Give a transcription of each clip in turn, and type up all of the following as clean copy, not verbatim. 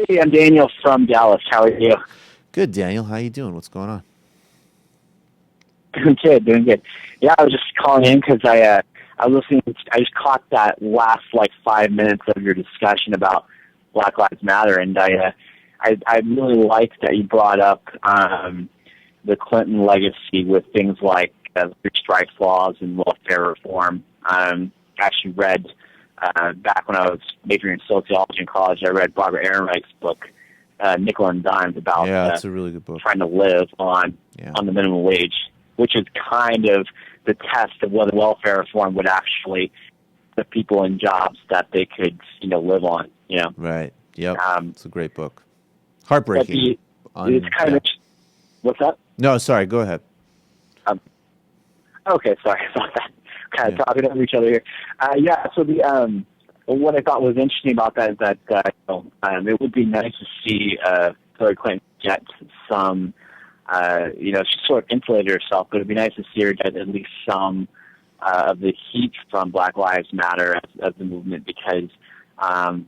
Hey, I'm Daniel from Dallas. How are you? Good, Daniel. How you doing? What's going on? Doing good, doing good. Yeah, I was just calling in because I was listening. I just caught that last like 5 minutes of your discussion about Black Lives Matter, and I really liked that you brought up the Clinton legacy with things like three strikes laws and welfare reform. I actually read back when I was majoring in sociology in college. I read Barbara Ehrenreich's book, Nickel and Dimes, about Yeah, it's a really good book. trying to live Yeah. on the minimum wage, which is kind of the test of whether welfare reform would actually put people in jobs that they could, live on. Right. Yep. Um, It's a great book. but Heartbreaking. it's kind Yeah. of what's up? No, sorry. Go ahead. Um, okay, sorry about that. Kind Yeah. of talking over each other here. Yeah. So what I thought was interesting about that is that it would be nice to see Hillary Clinton get some. She sort of insulated herself, but it'd be nice to see her get at least some of the heat from Black Lives Matter as the movement, because on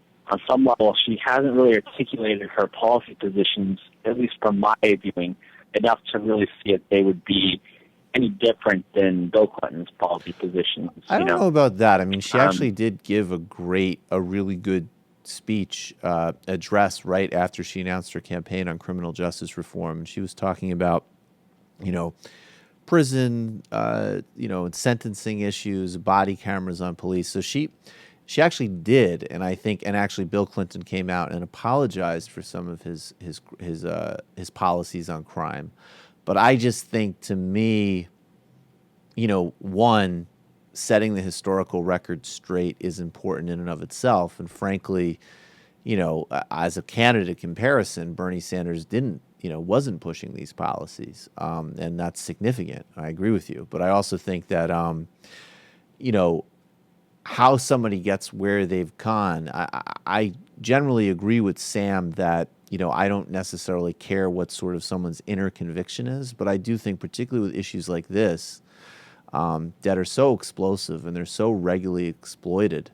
some level she hasn't really articulated her policy positions, at least from my viewing, enough to really see if they would be any different than Bill Clinton's policy positions. I don't know about that. I mean, she actually Um, did give a really good speech address right after she announced her campaign on criminal justice reform. She was talking about, you know, prison, and sentencing issues, body cameras on police. So she actually did, and I think, and actually, Bill Clinton came out and apologized for some of his policies on crime. But I just think, to me, one, setting the historical record straight is important in and of itself. And frankly, as a candidate comparison, Bernie Sanders wasn't pushing these policies. And that's significant. I agree with you. But I also think that, you know, how somebody gets where they've gone, I generally agree with Sam that, I don't necessarily care what sort of someone's inner conviction is, but I do think, particularly with issues like this, that are so explosive and they're so regularly exploited,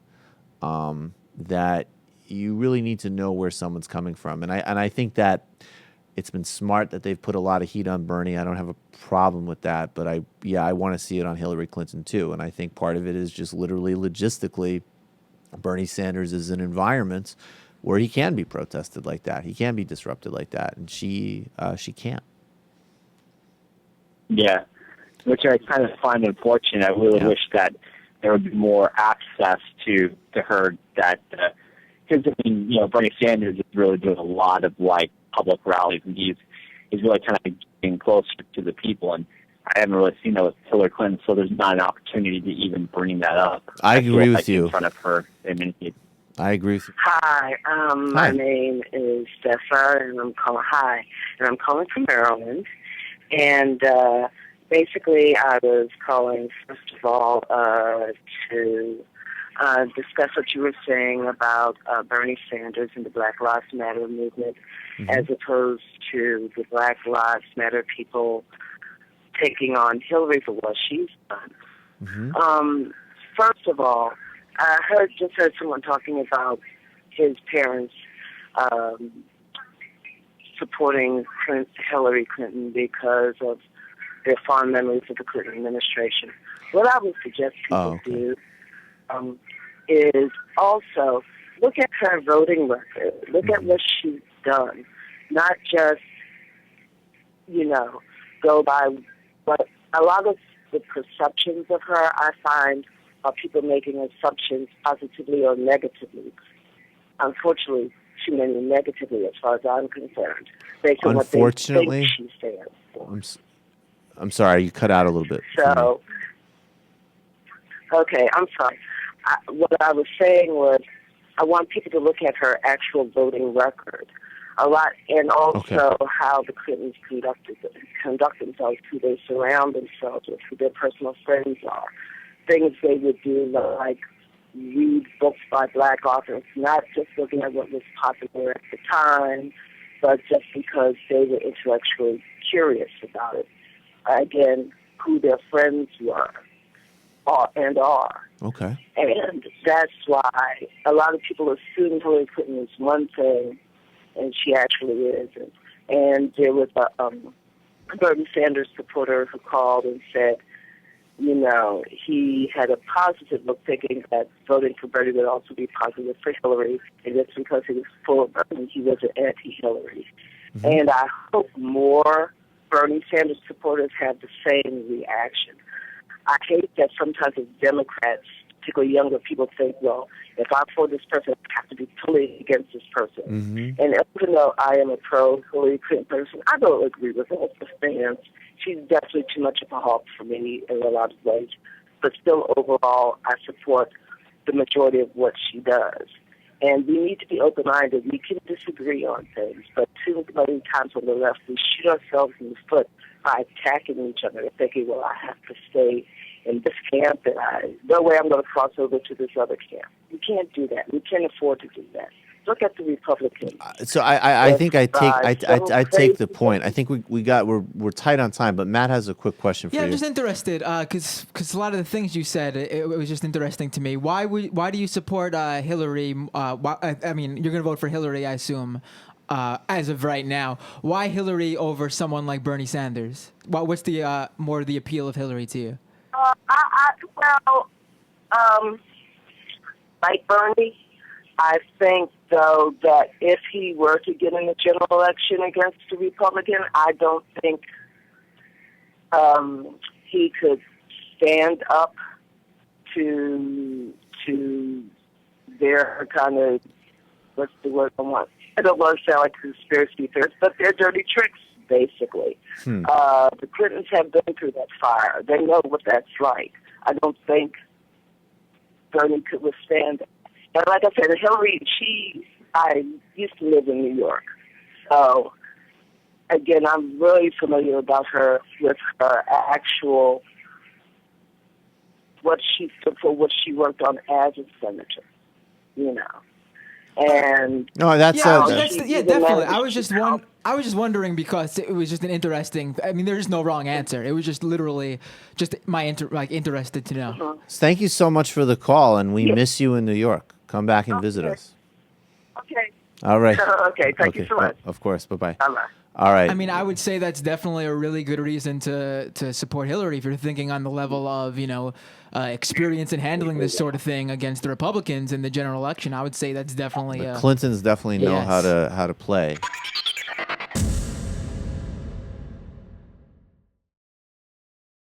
that you really need to know where someone's coming from. And I think that it's been smart that they've put a lot of heat on Bernie. I don't have a problem with that, but I want to see it on Hillary Clinton too. And I think part of it is just literally logistically, Bernie Sanders is an environment where he can be protested like that. He can be disrupted like that, and she can't. yeah, which I kind of find unfortunate. I really Yeah. wish that there would be more access to her. That because Bernie Sanders is really doing a lot of like public rallies, and he's really kind of getting closer to the people, and I haven't really seen that with Hillary Clinton, so there's not an opportunity to even bring that up. I I feel agree with like in you. front of her in many cases. I agree with you. Hi, my Hi. name is Steffa, and I'm calling from Maryland. And basically, I was calling first of all to discuss what you were saying about Bernie Sanders and the Black Lives Matter movement, Hmm. as opposed to the Black Lives Matter people taking on Hillary for what she's done. Hmm. First of all, I just heard someone talking about his parents um, supporting Hillary Clinton because of their fond memories of the Clinton administration. What I would suggest Oh, people okay. do is also look at her voting record. Look at Hmm. what she's done, not just go by what a lot of the perceptions of her. I find are people making assumptions positively or negatively. Unfortunately, too many negatively, as far as I'm concerned, based on what they think Unfortunately, she stands for. I'm s- I'm sorry, you cut out a little bit for me. So, okay, I'm sorry. What I was saying was, I want people to look at her actual voting record a lot, and Okay. also how the Clintons conduct themselves, who they surround themselves with, who their personal friends are. Things they would do, like read books by black authors, not just looking at what was popular at the time, but just because they were intellectually curious about it. Again, who their friends were and are. Okay. And that's why a lot of people assume Hillary Clinton is one thing and she actually is. And there was a Bernie Sanders supporter who called and said, he had a positive look, thinking that voting for Bernie would also be positive for Hillary, and just because he was for Bernie, he was an anti-Hillary. Mm-hmm. And I hope more Bernie Sanders supporters have the same reaction. I hate that sometimes as Democrats, particularly younger people, think, well, if I'm for this person, I have to be totally against this person. Mm-hmm. And even though I am a pro-Hillary Clinton person, I don't agree with all the stance. She's definitely too much of a hawk for me in a lot of ways. But still, overall, I support the majority of what she does. And we need to be open-minded. We can disagree on things, but too many times on the left, we shoot ourselves in the foot by attacking each other and thinking, well, I have to stay in this camp, and no way I'm going to cross over to this other camp. You can't do that. We can't afford to do that. Look at the Republicans. So I think I take the point. I think we're tight on time, but Matt has a quick question for you. Yeah, I'm just interested because a lot of the things you said, it was just interesting to me. Why do you support Hillary? I mean, you're going to vote for Hillary, I assume, as of right now. Why Hillary over someone like Bernie Sanders? What's the more the appeal of Hillary to you? Like Bernie, I think, though, that if he were to get in a general election against a Republican, I don't think he could stand up to their kind of, what's the word I want? I don't want to sound like conspiracy theorists, but their dirty tricks, basically. The Clintons have been through that fire. They know what that's like. I don't think Bernie could withstand it. But like I said, Hillary, I used to live in New York. So, again, I'm really familiar about her with her actual, what she stood for, what she worked on as a senator, And no, that's definitely. I was just wondering because it was just an interesting. I mean, there's no wrong answer. It was just literally just my interested to know. Mm-hmm. Thank you so much for the call, and we miss you in New York. Come back and visit us. Okay. All right. Okay. Thank you so much. Of course. Bye-bye. Bye-bye. All right. I mean, I would say that's definitely a really good reason to support Hillary if you're thinking on the level of, experience in handling this sort of thing against the Republicans in the general election. I would say that's definitely the Clintons definitely know how to play.